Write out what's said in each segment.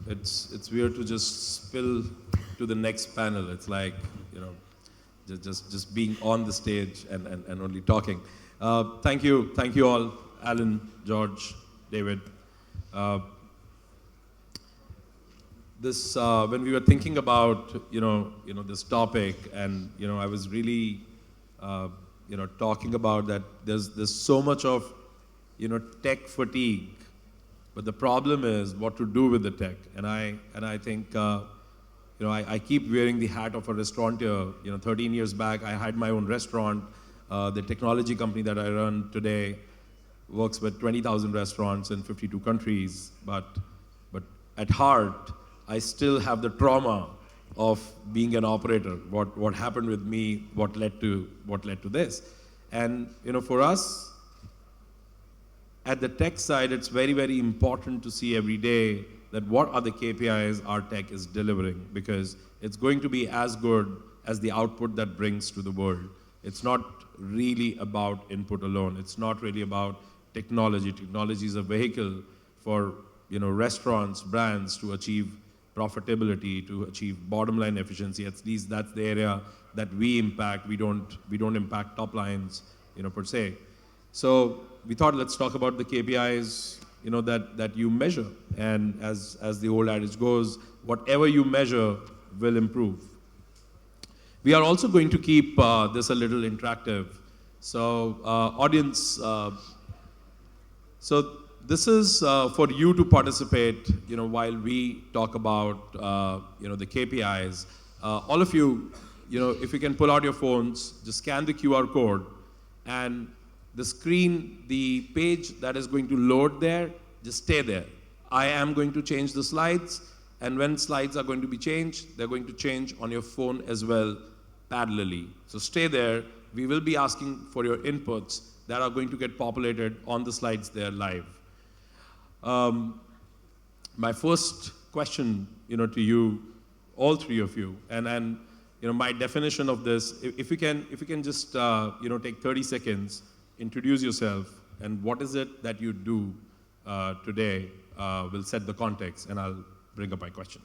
it's weird to just spill to the next panel. It's like, just being on the stage and only talking. Thank you all, Alan, George, David. This when we were thinking about this topic, and I was really talking about that. There's so much of tech fatigue, but the problem is what to do with the tech. And I think I keep wearing the hat of a restaurateur. 13 years back, I had my own restaurant. The technology company that I run today works with 20,000 restaurants in 52 countries. But at heart, I still have the trauma of being an operator. What happened with me? What led to this? And for us at the tech side, it's very, very important to see every day that what are the KPIs our tech is delivering, because it's going to be as good as the output that brings to the world. It's not really about input alone. It's not really about technology. Technology is a vehicle for restaurants, brands to achieve profitability, to achieve bottom line efficiency. At least that's the area that we impact. We don't impact top lines, per se. So we thought, let's talk about the KPIs, that you measure. And as the old adage goes, whatever you measure will improve. We are also going to keep this a little interactive. So audience, so this is for you to participate, while we talk about, the KPIs. All of you, if you can pull out your phones, just scan the QR code, and the screen, the page that is going to load there, just stay there. I am going to change the slides, and when slides are going to be changed, they're going to change on your phone as well, parallelly. So stay there. We will be asking for your inputs that are going to get populated on the slides there live. My first question, to you, all three of you, and my definition of this, if you can just take 30 seconds, introduce yourself, and what is it that you do today will set the context, and I'll bring up my question.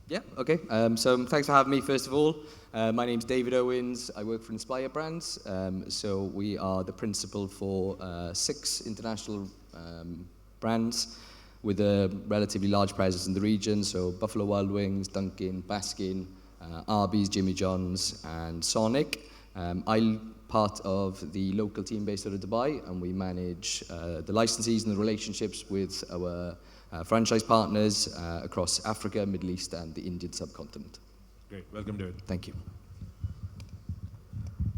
Yeah, okay. So thanks for having me, first of all. My name's David Owens. I work for Inspire Brands. So we are the principal for 6 international brands with a relatively large presence in the region. So Buffalo Wild Wings, Dunkin', Baskin, Arby's, Jimmy John's, and Sonic. I'm part of the local team based out of Dubai, and we manage the licensees and the relationships with our franchise partners across Africa, Middle East, and the Indian subcontinent. Great. Welcome, David. Thank you.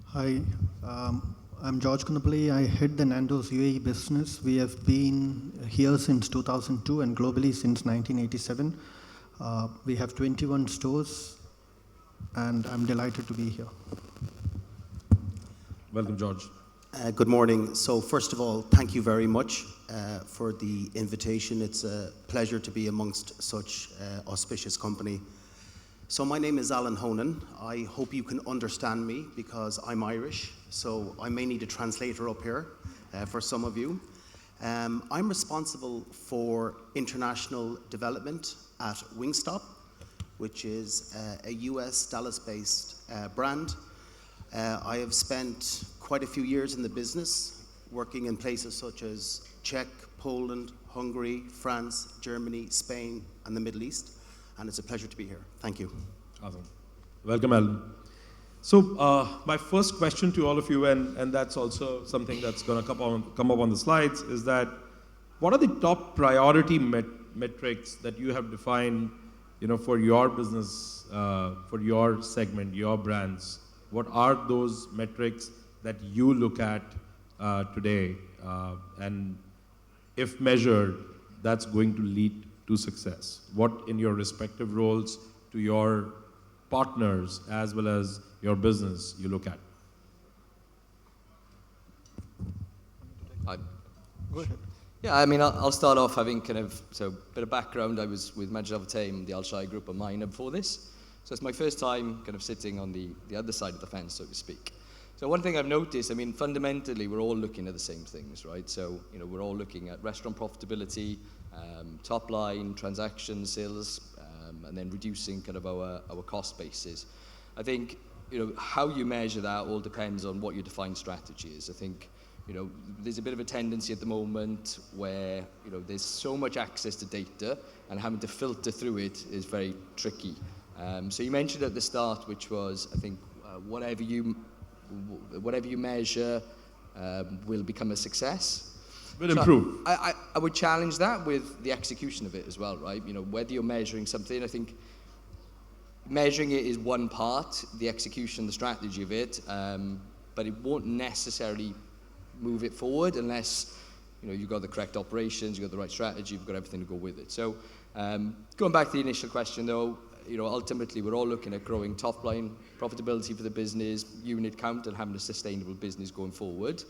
Hi, I'm George Kunapalli. I head the Nando's UAE business. We have been here since 2002 and globally since 1987. We have 21 stores, and I'm delighted to be here. Welcome, George. Good morning. So first of all, thank you very much for the invitation. It's a pleasure to be amongst such auspicious company. So my name is Alan Honan. I hope you can understand me because I'm Irish, so I may need a translator up here for some of you. I'm responsible for international development at Wingstop, which is a US Dallas-based brand. I have spent quite a few years in the business, working in places such as Czech, Poland, Hungary, France, Germany, Spain, and the Middle East. And it's a pleasure to be here. Thank you. Awesome. Welcome, Alan. So my first question to all of you, and that's also something that's going to come up on the slides, is that what are the top priority metrics that you have defined, for your business, for your segment, your brands? What are those metrics that you look at today? And if measured, that's going to lead to success. What in your respective roles to your partners as well as your business you look at? Go ahead. Yeah, I mean, I'll start off having a bit of background. I was with Majid Al-Futtaim, the Al-Shai group of mine before this. So it's my first time kind of sitting on the other side of the fence, so to speak. So one thing I've noticed, I mean, fundamentally, we're all looking at the same things, right? So, you know, we're all looking at restaurant profitability, top line, transaction sales, and then reducing kind of our cost bases. I think, you know, how you measure that all depends on what your defined strategy is. I think, you know, there's a bit of a tendency at the moment where, you know, there's so much access to data and having to filter through it is very tricky. So you mentioned at the start, which was, I think, whatever you measure will become a success. Will improve. I would challenge that with the execution of it as well, right? You know, whether you're measuring something, I think measuring it is one part, the execution, the strategy of it, but it won't necessarily move it forward unless, you know, you've got the correct operations, you've got the right strategy, you've got everything to go with it. So going back to the initial question though, you know, ultimately we're all looking at growing top line profitability for the business, unit count, and having a sustainable business going forward.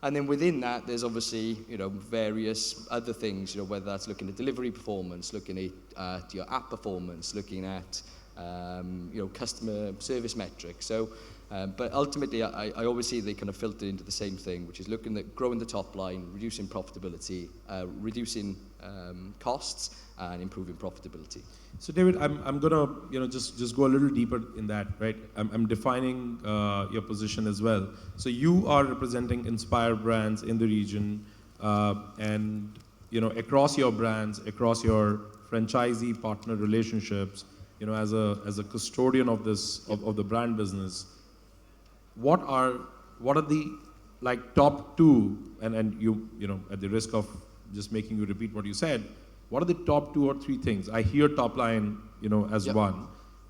And then within that, there's obviously, you know, various other things, you know, whether that's looking at delivery performance, looking at your app performance, looking at, you know, customer service metrics. So, but ultimately, I always see they kind of filter into the same thing, which is looking at growing the top line, reducing profitability, reducing costs, and improving profitability. So David, I'm gonna, you know, just go a little deeper in that, right? I'm defining your position as well. So you are representing Inspire brands in the region, and you know, across your brands, across your franchisee partner relationships, you know, as a custodian of this of the brand business. What are the like top two, and you know, at the risk of just making you repeat what you said, what are the top 2 or 3 things? I hear top line, you know, as one,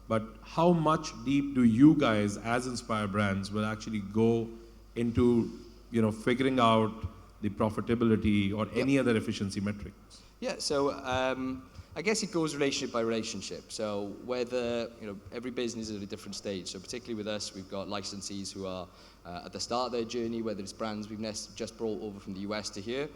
but how much deep do you guys as Inspire brands will actually go into, you know, figuring out the profitability or any other efficiency metrics? Yeah, so I guess it goes relationship by relationship. So whether, you know, every business is at a different stage. So particularly with us, we've got licensees who are at the start of their journey, whether it's brands we've just brought over from the US to here,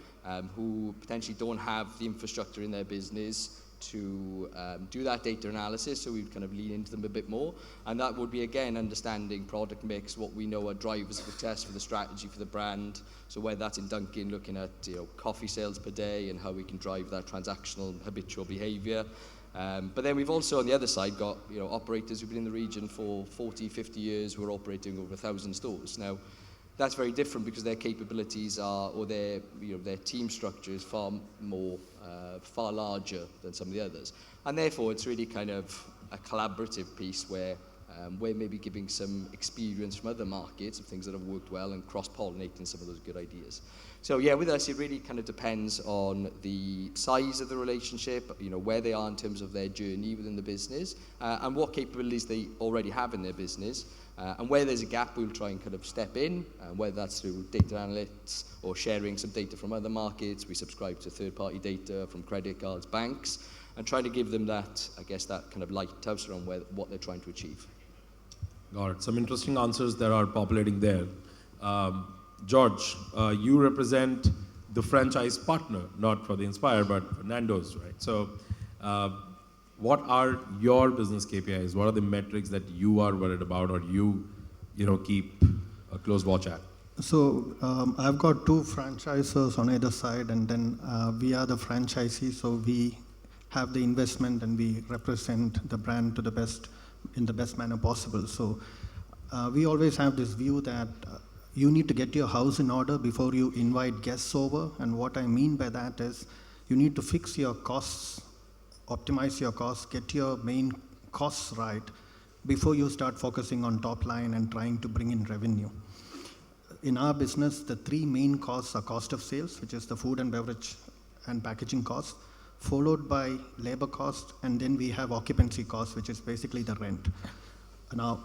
who potentially don't have the infrastructure in their business to do that data analysis, so we'd kind of lean into them a bit more. And that would be, again, understanding product mix, what we know are drivers of success for the strategy for the brand. So whether that's in Dunkin', looking at, you know, coffee sales per day and how we can drive that transactional habitual behavior. But then we've also, on the other side, got, you know, operators who've been in the region for 40, 50 years who are operating over 1,000 stores. Now, that's very different because their capabilities are, or their, you know, their team structure is far more, far larger than some of the others. And therefore, it's really kind of a collaborative piece where we're maybe giving some experience from other markets of things that have worked well and cross-pollinating some of those good ideas. So yeah, with us, it really kind of depends on the size of the relationship, you know, where they are in terms of their journey within the business, and what capabilities they already have in their business. And where there's a gap, we'll try and kind of step in, whether that's through data analytics or sharing some data from other markets. We subscribe to third-party data from credit cards, banks, and try to give them that, I guess, that kind of lighthouse around what they're trying to achieve. Got it. Some interesting answers that are populating there. George, you represent the franchise partner, not for the Inspire, but for Nando's, right? So what are your business KPIs? What are the metrics that you are worried about or you know, keep a close watch at? So I've got 2 franchisors on either side, and then we are the franchisees, so we have the investment and we represent the brand to the best, in the best manner possible. So we always have this view that you need to get your house in order before you invite guests over. And what I mean by that is you need to fix your costs, optimize your costs, get your main costs right before you start focusing on top line and trying to bring in revenue. In our business, the 3 main costs are cost of sales, which is the food and beverage and packaging costs, followed by labor cost, and then we have occupancy costs, which is basically the rent. Now,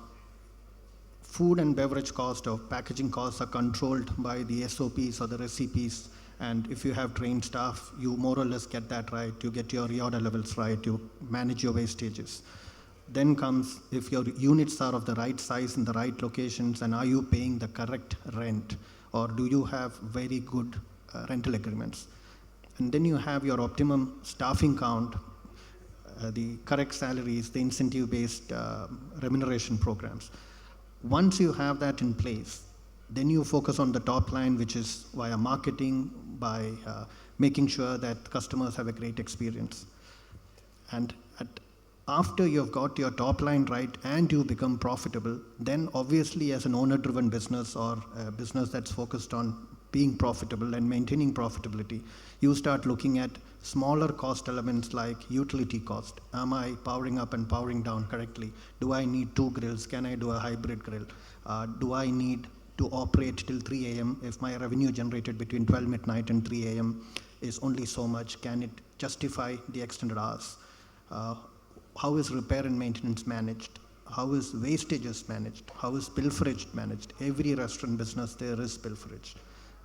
food and beverage cost or packaging costs are controlled by the SOPs or the recipes, and if you have trained staff, you more or less get that right, you get your reorder levels right, you manage your wastages. Then comes if your units are of the right size in the right locations, and are you paying the correct rent, or do you have very good rental agreements. And then you have your optimum staffing count, the correct salaries, the incentive-based remuneration programs. Once you have that in place, Then you focus on the top line, which is via marketing, by making sure that customers have a great experience. And after you've got your top line right and you become profitable, then obviously as an owner-driven business or a business that's focused on being profitable and maintaining profitability, you start looking at smaller cost elements like utility cost. Am I powering up and powering down correctly? Do I need 2 grills? Can I do a hybrid grill? Do I need to operate till 3 a.m. if my revenue generated between 12 midnight and 3 a.m. is only so much? Can it justify the extended hours? How is repair and maintenance managed? How is wastages managed? How is pilferage managed? Every restaurant business, there is pilferage.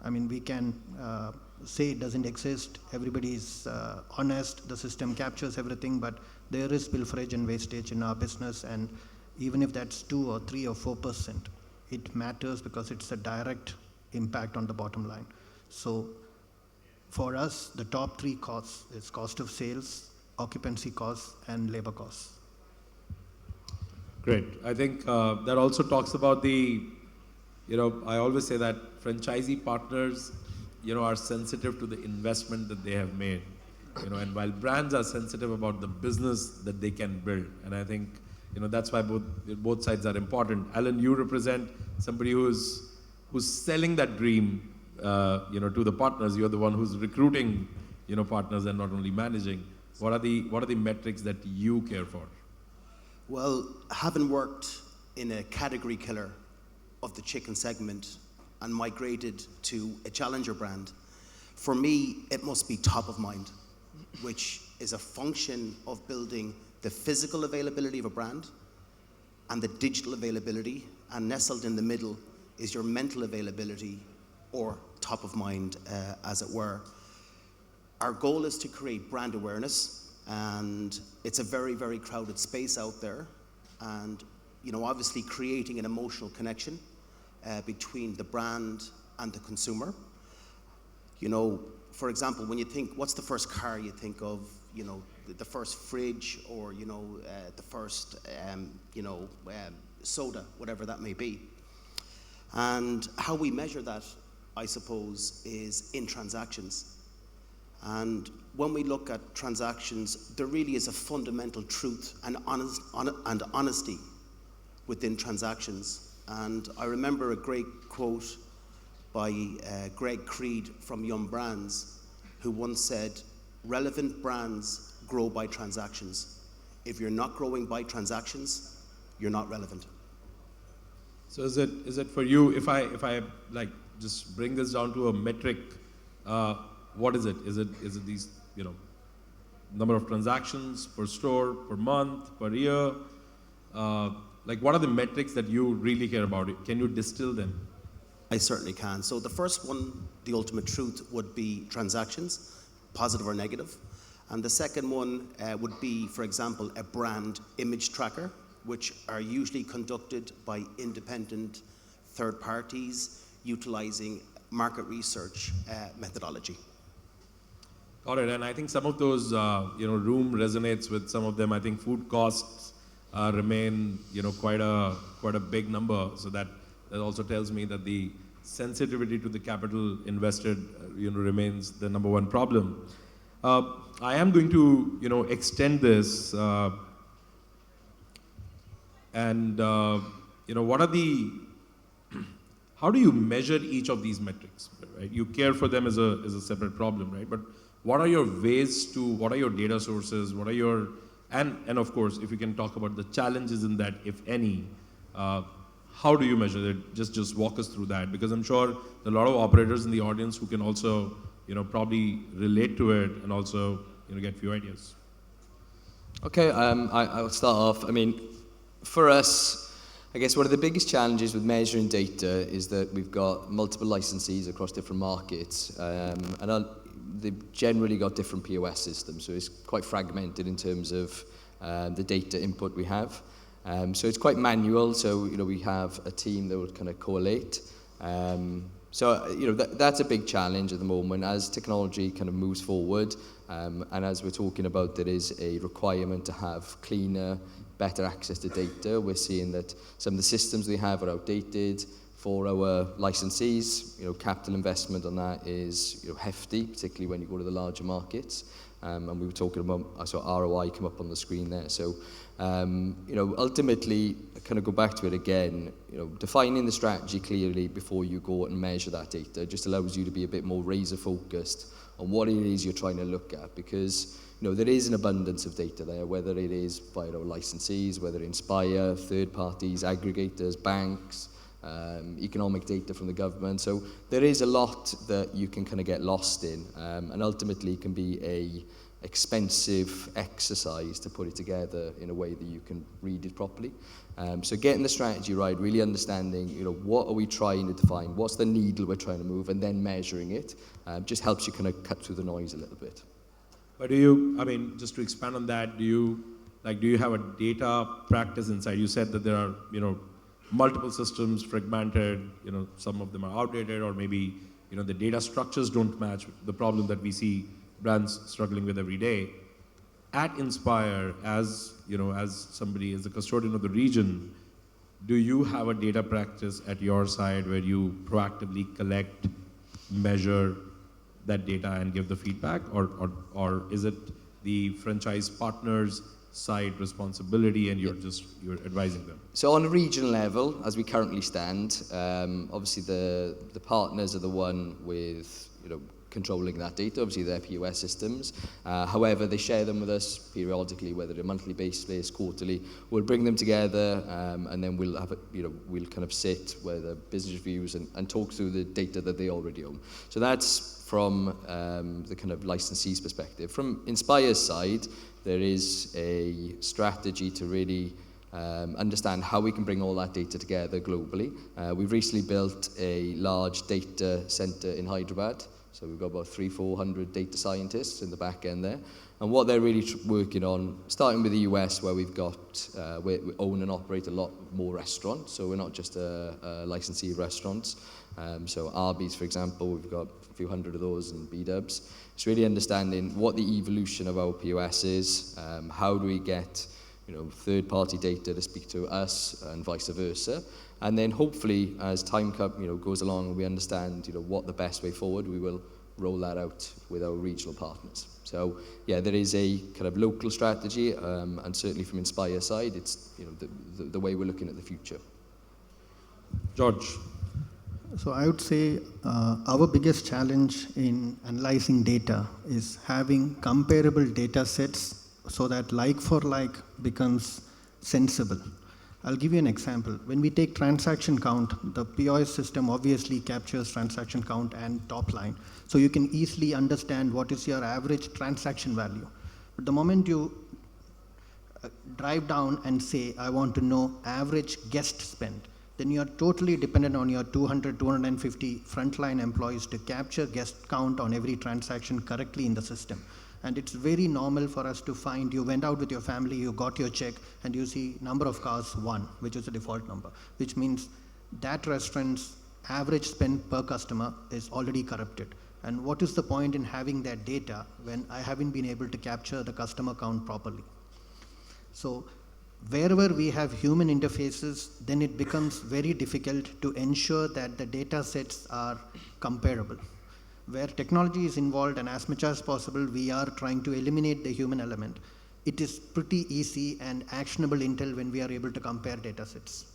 I mean, we can say it doesn't exist. Everybody is honest. The system captures everything, but there is pilferage and wastage in our business. And even if that's 2 or 3 or 4%, it matters because it's a direct impact on the bottom line. So for us, the top 3 costs is cost of sales, occupancy costs, and labor costs. Great. I think that also talks about the, I always say that franchisee partners, are sensitive to the investment that they have made, and while brands are sensitive about the business that they can build. And I think, that's why both sides are important. Alan, you represent somebody who's selling that dream, to the partners. You're the one who's recruiting, partners and not only managing. What are the metrics that you care for? Well, having worked in a category killer of the chicken segment and migrated to a challenger brand, for me, it must be top of mind, which is a function of building the physical availability of a brand and the digital availability, and nestled in the middle is your mental availability, or top of mind, as it were. Our goal is to create brand awareness, and it's a very, very crowded space out there. And, obviously creating an emotional connection between the brand and the consumer. For example, when you think, what's the first car you think of? The first fridge, or, the first, soda, whatever that may be. And how we measure that, I suppose, is in transactions. And when we look at transactions, there really is a fundamental truth and honesty within transactions. And I remember a great quote by Greg Creed from Yum Brands, who once said, "Relevant brands grow by transactions. If you're not growing by transactions, you're not relevant." So is it for you, if I like just bring this down to a metric, what is it? Is it these, number of transactions per store, per month, per year? What are the metrics that you really care about? Can you distill them? I certainly can. So the first one, the ultimate truth, would be transactions, positive or negative. And the second one would be, for example, a brand image tracker, which are usually conducted by independent third parties utilizing market research methodology. Got it. And I think some of those, room resonates with some of them. I think food costs remain, quite a big number. So that also tells me that the sensitivity to the capital invested, remains the number one problem. I am going to, extend this, and what are how do you measure each of these metrics? Right? You care for them as a separate problem, right? But what are your ways what are your data sources? What are your, and of course, if you can talk about the challenges in that, if any, how do you measure it? Just walk us through that, because I'm sure there are a lot of operators in the audience who can also, probably relate to it and also, get a few ideas. Okay, I'll start off. I mean, for us, I guess one of the biggest challenges with measuring data is that we've got multiple licensees across different markets, and they've generally got different POS systems, so it's quite fragmented in terms of the data input we have. So it's quite manual, so we have a team that will kind of collate. So that's a big challenge at the moment as technology kind of moves forward, and as we're talking about, there is a requirement to have cleaner, better access to data. We're seeing that some of the systems we have are outdated. For our licensees, capital investment on that is hefty, particularly when you go to the larger markets. And we were talking about, I saw ROI come up on the screen there. So, ultimately, kind of go back to it again, defining the strategy clearly before you go and measure that data just allows you to be a bit more razor focused on what it is you're trying to look at, because there is an abundance of data there, whether it is via our licensees, whether Inspire, third parties, aggregators, banks, economic data from the government. So there is a lot that you can kind of get lost in, and ultimately it can be a expensive exercise to put it together in a way that you can read it properly. So getting the strategy right, really understanding, what are we trying to define, what's the needle we're trying to move, and then measuring it, just helps you kind of cut through the noise a little bit. But just to expand on that, do you have a data practice inside? You said that there are, multiple systems fragmented, some of them are outdated, or maybe, the data structures don't match the problem that we see brands struggling with every day. At Inspire, as somebody, as a custodian of the region, do you have a data practice at your side where you proactively collect, measure that data and give the feedback, or is it the franchise partners' side responsibility and you're advising them? So on a regional level, as we currently stand, obviously the partners are the one with controlling that data, obviously their POS systems. However, they share them with us periodically, whether they're monthly basis, quarterly. We'll bring them together, and then we'll have we'll kind of sit with the business reviews and talk through the data that they already own. So that's from the kind of licensee's perspective. From Inspire's side, there is a strategy to really understand how we can bring all that data together globally. We've recently built a large data center in Hyderabad. So we've got about 300-400 data scientists in the back end there. And what they're really working on, starting with the US, where we've got, we own and operate a lot more restaurants. So we're not just a licensee of restaurants. So Arby's, for example, we've got a few hundred of those in B-dubs. It's really understanding what the evolution of our POS is, how do we get third-party data to speak to us and vice versa. And then hopefully, as time goes along and we understand what the best way forward, we will roll that out with our regional partners. So yeah, there is a kind of local strategy, and certainly from Inspire side, it's the way we're looking at the future. George. So I would say our biggest challenge in analyzing data is having comparable data sets so that like for like becomes sensible. I'll give you an example. When we take transaction count, the POS system obviously captures transaction count and top line. So you can easily understand what is your average transaction value. But the moment you drive down and say, I want to know average guest spend, then you are totally dependent on your 200, 250 frontline employees to capture guest count on every transaction correctly in the system. And it's very normal for us to find you went out with your family, you got your check, and you see number of cars 1, which is the default number, which means that restaurant's average spend per customer is already corrupted. And what is the point in having that data when I haven't been able to capture the customer count properly? So wherever we have human interfaces, then it becomes very difficult to ensure that the data sets are comparable. Where technology is involved and as much as possible, we are trying to eliminate the human element. It is pretty easy and actionable intel when we are able to compare data sets.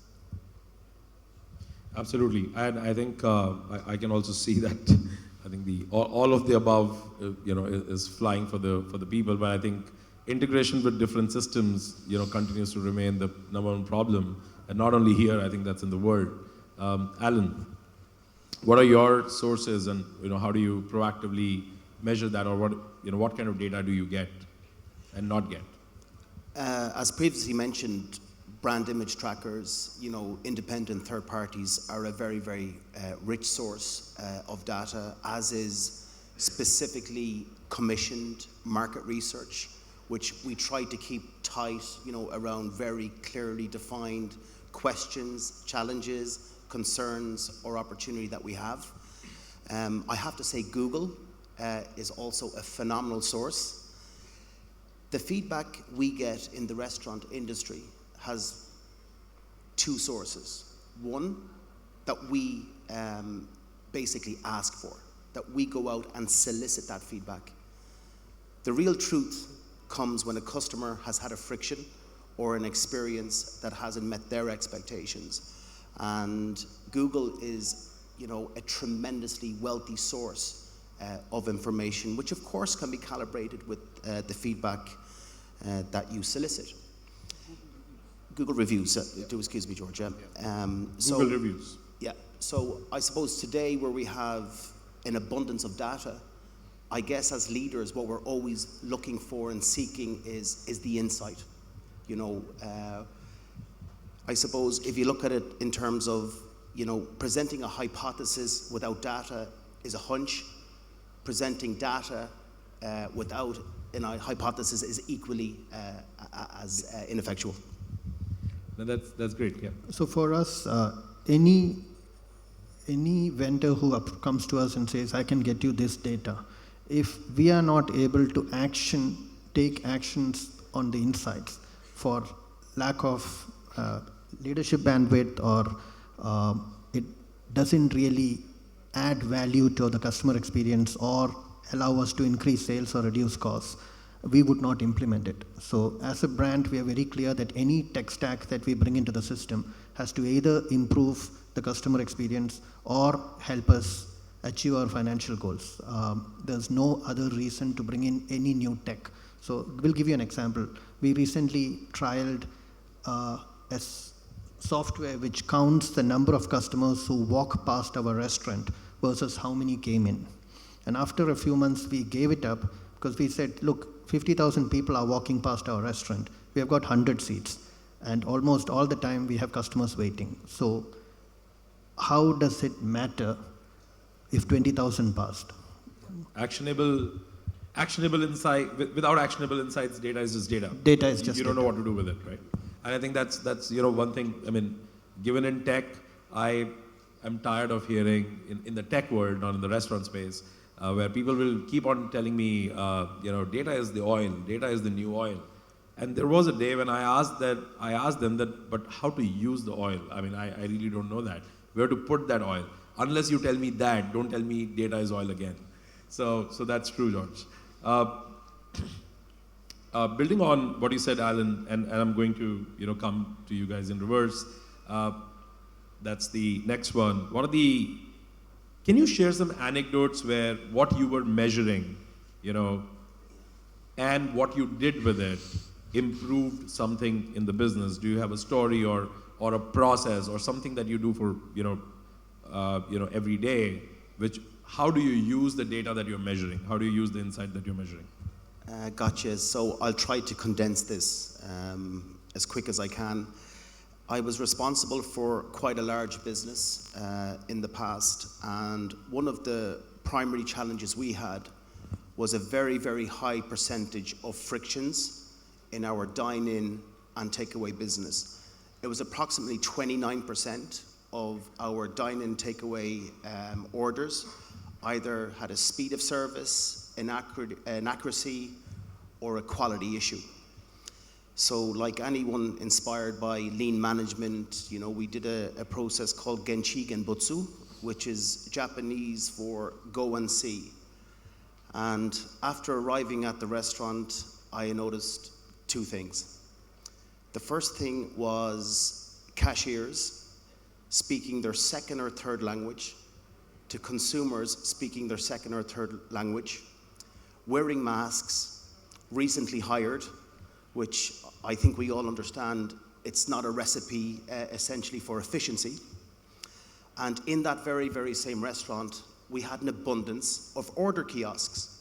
Absolutely, and I think I can also see that. I think all of the above, is flying for the people. But I think integration with different systems, continues to remain the number one problem, and not only here. I think that's in the world. Alan, what are your sources, and how do you proactively measure that, or what kind of data do you get and not get? As previously mentioned, brand image trackers, independent third parties are a very, very rich source of data, as is specifically commissioned market research, which we try to keep tight, around very clearly defined questions, challenges, concerns, or opportunity that we have. I have to say Google is also a phenomenal source. The feedback we get in the restaurant industry has two sources. One that we basically ask for, that we go out and solicit that feedback. The real truth comes when a customer has had a friction or an experience that hasn't met their expectations. And Google is, a tremendously wealthy source of information, which of course can be calibrated with the feedback that you solicit. Google reviews, do excuse me, George. Google reviews. Yeah, so I suppose today where we have an abundance of data, I guess as leaders, what we're always looking for and seeking is the insight. I suppose if you look at it in terms of, presenting a hypothesis without data is a hunch. Presenting data without a hypothesis is equally as ineffectual. No, that's great. Yeah. So for us, any vendor who comes to us and says, I can get you this data, if we are not able to take actions on the insights for lack of leadership bandwidth, or it doesn't really add value to the customer experience or allow us to increase sales or reduce costs, we would not implement it. So as a brand, we are very clear that any tech stack that we bring into the system has to either improve the customer experience or help us achieve our financial goals. There's no other reason to bring in any new tech. So we'll give you an example. We recently trialed a software which counts the number of customers who walk past our restaurant versus how many came in. And after a few months, we gave it up because we said, look, 50,000 people are walking past our restaurant. We have got 100 seats. And almost all the time, we have customers waiting. So how does it matter if 20,000 passed? Actionable insight, without actionable insights, data is just data. Data is just You don't know data. what to do with it, right? And I think that's one thing. I mean, given in tech, I am tired of hearing in the tech world, not in the restaurant space, where people will keep on telling me, data is the oil, data is the new oil. And there was a day when I asked them that, but how to use the oil? I mean, I really don't know that. Where to put that oil? Unless you tell me that, don't tell me data is oil again. So that's true, George. Building on what you said, Alan, and I'm going to come to you guys in reverse. That's the next one. Can you share some anecdotes where what you were measuring, and what you did with it improved something in the business? Do you have a story or a process or something that you do for every day? How do you use the data that you're measuring? How do you use the insight that you're measuring? Gotcha. So I'll try to condense this as quick as I can. I was responsible for quite a large business in the past, and one of the primary challenges we had was a very, very high percentage of frictions in our dine-in and takeaway business. It was approximately 29% of our dine-in takeaway orders either had a speed of service, an accuracy, or a quality issue. So like anyone inspired by lean management, we did a process called Genchi Genbutsu, which is Japanese for go and see. And after arriving at the restaurant, I noticed two things. The first thing was cashiers speaking their second or third language to consumers speaking their second or third language, wearing masks, recently hired, which I think we all understand it's not a recipe essentially for efficiency. And in that very, very same restaurant, we had an abundance of order kiosks,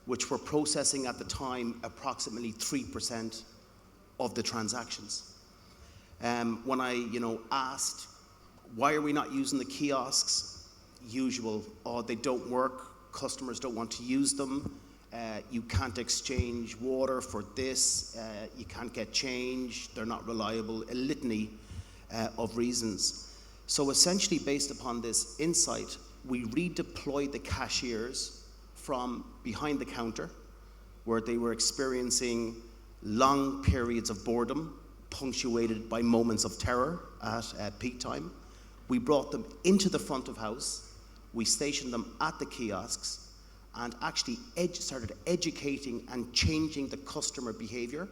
which were processing at the time approximately 3% of the transactions. When I asked, why are we not using the kiosks? Usual, they don't work, customers don't want to use them, you can't exchange water for this, you can't get change, they're not reliable, a litany of reasons. So essentially based upon this insight, we redeployed the cashiers from behind the counter, where they were experiencing long periods of boredom, punctuated by moments of terror at peak time. We brought them into the front of house, we stationed them at the kiosks, and actually started educating and changing the customer behavior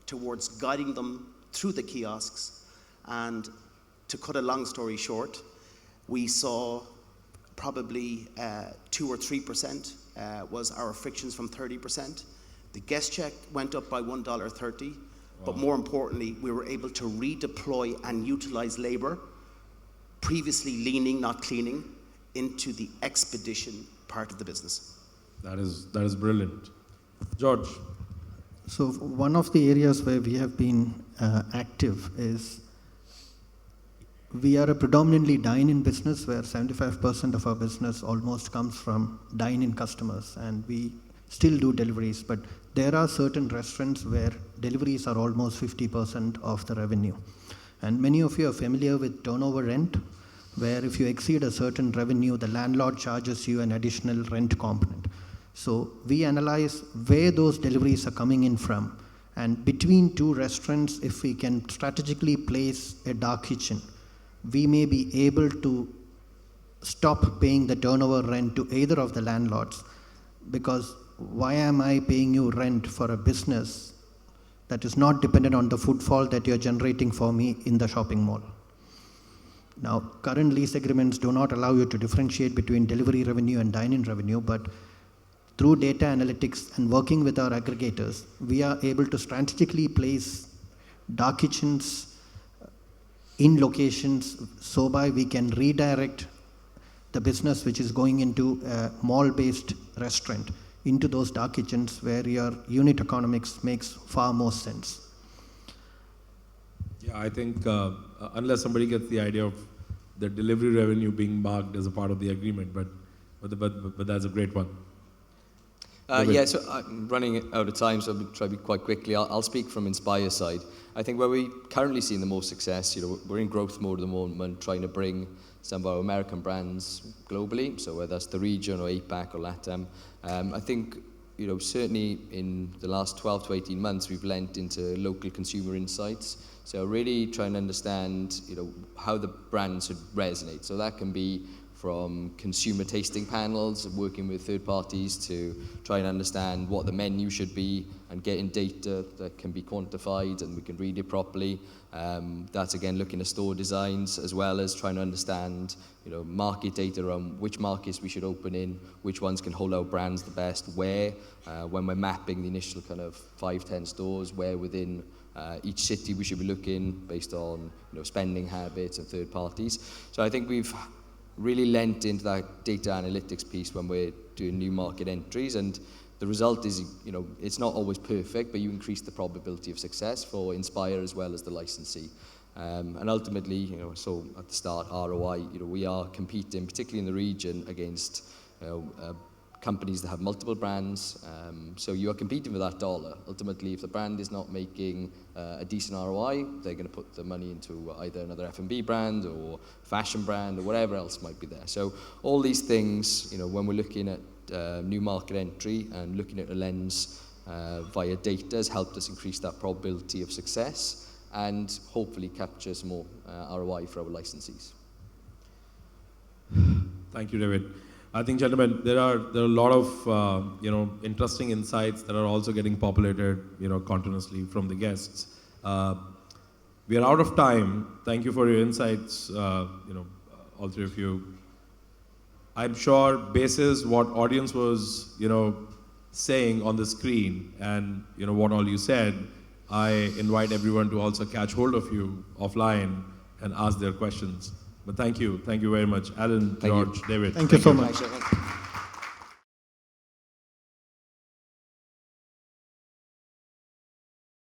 towards guiding them through the kiosks. And to cut a long story short, we saw probably 2 or 3% was our frictions from 30%. The guest check went up by $1.30, but more importantly, we were able to redeploy and utilize labor, previously leaning, not cleaning, into the expedition part of the business. That is brilliant. George. So one of the areas where we have been active is we are a predominantly dine-in business where 75% of our business almost comes from dine-in customers, and we still do deliveries, but there are certain restaurants where deliveries are almost 50% of the revenue. And many of you are familiar with turnover rent, where if you exceed a certain revenue, the landlord charges you an additional rent component. So we analyze where those deliveries are coming in from, and between two restaurants, if we can strategically place a dark kitchen, we may be able to stop paying the turnover rent to either of the landlords, because why am I paying you rent for a business that is not dependent on the footfall that you're generating for me in the shopping mall? Now, current lease agreements do not allow you to differentiate between delivery revenue and dine-in revenue, but through data analytics and working with our aggregators, we are able to strategically place dark kitchens in locations, so by we can redirect the business which is going into a mall-based restaurant into those dark kitchens where your unit economics makes far more sense. Yeah, I think unless somebody gets the idea of the delivery revenue being marked as a part of the agreement, but that's a great one. Yeah, so I'm running out of time, so I'll try to be quite quickly. I'll speak from Inspire side. I think where we currently seeing the most success, we're in growth mode at the moment, trying to bring some of our American brands globally, so whether that's the region or APAC or LATAM. I think, certainly in the last 12 to 18 months, we've lent into local consumer insights. So really trying to understand, how the brand should resonate. So that can be from consumer tasting panels, working with third parties to try and understand what the menu should be and getting data that can be quantified and we can read it properly. That's again looking at store designs as well as trying to understand, market data around which markets we should open in, which ones can hold our brands the best, where, when we're mapping the initial kind of 5-10 stores, where within each city we should be looking based on spending habits and third parties. So I think we've really lent into that data analytics piece when we're doing new market entries, and the result is, it's not always perfect, but you increase the probability of success for Inspire as well as the licensee. And ultimately, so at the start, ROI, we are competing, particularly in the region, against companies that have multiple brands. So you are competing for that dollar. Ultimately, if the brand is not making a decent ROI, they're going to put the money into either another F&B brand or fashion brand or whatever else might be there. So all these things, when we're looking at new market entry and looking at a lens via data has helped us increase that probability of success and hopefully capture some more ROI for our licensees. Thank you, David. I think, gentlemen, there are a lot of interesting insights that are also getting populated continuously from the guests. We are out of time. Thank you for your insights, all three of you. I'm sure, basis what audience was saying on the screen and what all you said, I invite everyone to also catch hold of you offline and ask their questions. But thank you very much, Alan, George, David. Thank you so much. Thanks,